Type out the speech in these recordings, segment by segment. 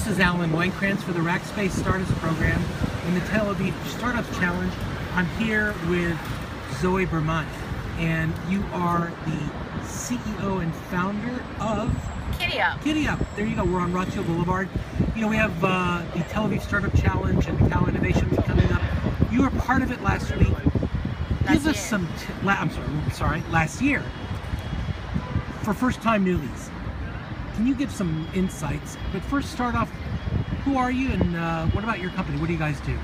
This is Alan Weinkrantz for the Rackspace Startups Program in the Tel Aviv Startups Challenge. I'm here with Zoe Bermont, and you are the CEO and founder of Kiddie-Up. Kiddie-Up. There you go. We're on Rothschild Boulevard. You know, we have the Tel Aviv Startup Challenge and Cal Innovation Week coming up. You were part of it last week. Give us some. Last year. For first-time newbies, can you give some insights? But first, start off. Who are you, and what about your company? What do you guys do?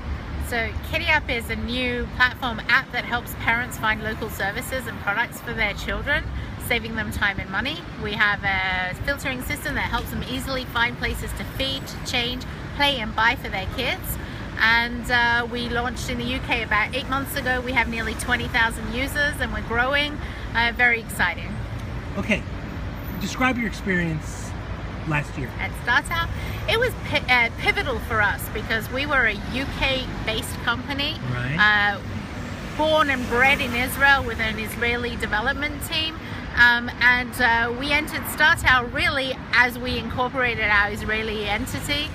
So Kiddie-Up is a new platform app that helps parents find local services and products for their children, saving them time and money. We have a filtering system that helps them easily find places to feed, change, play and buy for their kids. And we launched in the UK about 8 months ago. We have nearly 20,000 users and we're growing. Very exciting. Okay, describe your experience last year. At Startup, it was pivotal for us because we were a UK-based company, Right. Born and bred in Israel with an Israeli development team. We entered Startup really as we incorporated our Israeli entity.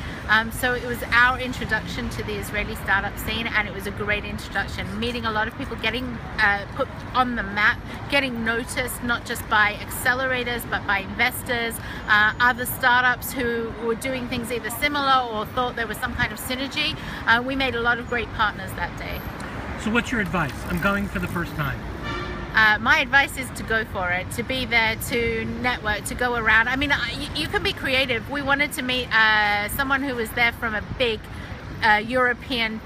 So it was our introduction to the Israeli startup scene, and it was a great introduction, meeting a lot of people, getting put on the map, getting noticed not just by accelerators but by investors, other startups who were doing things either similar or thought there was some kind of synergy. We made a lot of great partners that day. So what's your advice? I'm going for the first time. My advice is to go for it, to be there, to network, to go around. I mean, you can be creative. We wanted to meet someone who was there from a big European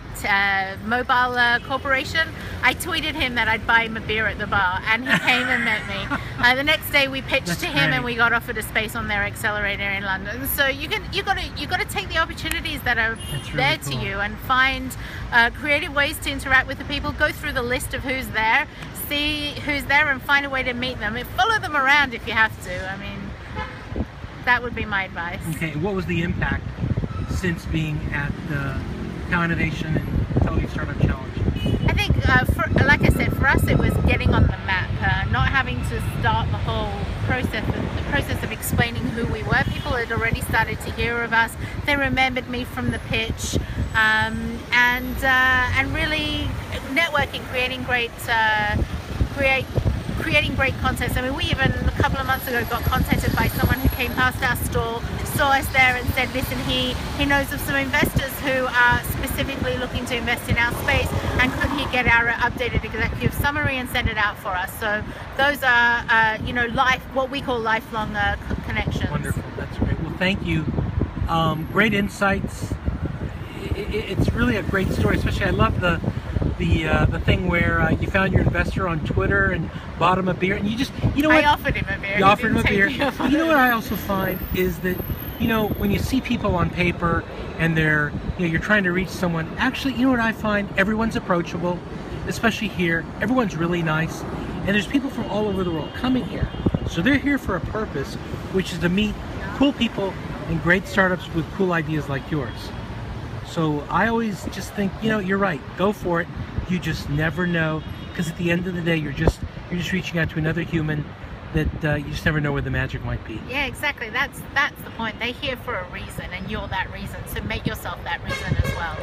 mobile corporation. I tweeted him that I'd buy him a beer at the bar, and he came and met me. The next day we pitched That's to him, great. and we got offered a space on their accelerator in London. So you got to take the opportunities that are That's really there cool. to you and find creative ways to interact with the people. Go through the list of who's there, see who's there, and find a way to meet them. And follow them around if you have to. I mean, that would be my advice. Okay, what was the impact since being at the Cal Innovation and Tel Aviv Startup Challenge? I think, like I said, for us it was getting on the map, not having to start the whole process of explaining who we were. People had already started to hear of us. They remembered me from the pitch, and really networking, creating great content. I mean, we even a couple of months ago got contacted by someone who came past our store, saw us there and said, listen, he knows of some investors who are specifically looking to invest in our space, and could he get our updated executive summary and send it out for us. So those are what we call lifelong connections. Wonderful, that's great. Well, thank you. Great insights. It's really a great story, especially I love the thing where you found your investor on Twitter and bought him a beer, and I offered him a beer. You offered him a beer. You know what I also find is that, when you see people on paper and you're trying to reach someone, actually, you know what I find? Everyone's approachable, especially here. Everyone's really nice, and there's people from all over the world coming here. So they're here for a purpose, which is to meet cool people and great startups with cool ideas like yours. So I always just think, you're right. Go for it. You just never know, because at the end of the day, you're just reaching out to another human that you just never know where the magic might be. Yeah, exactly. That's the point. They're here for a reason, and you're that reason. So make yourself that reason as well.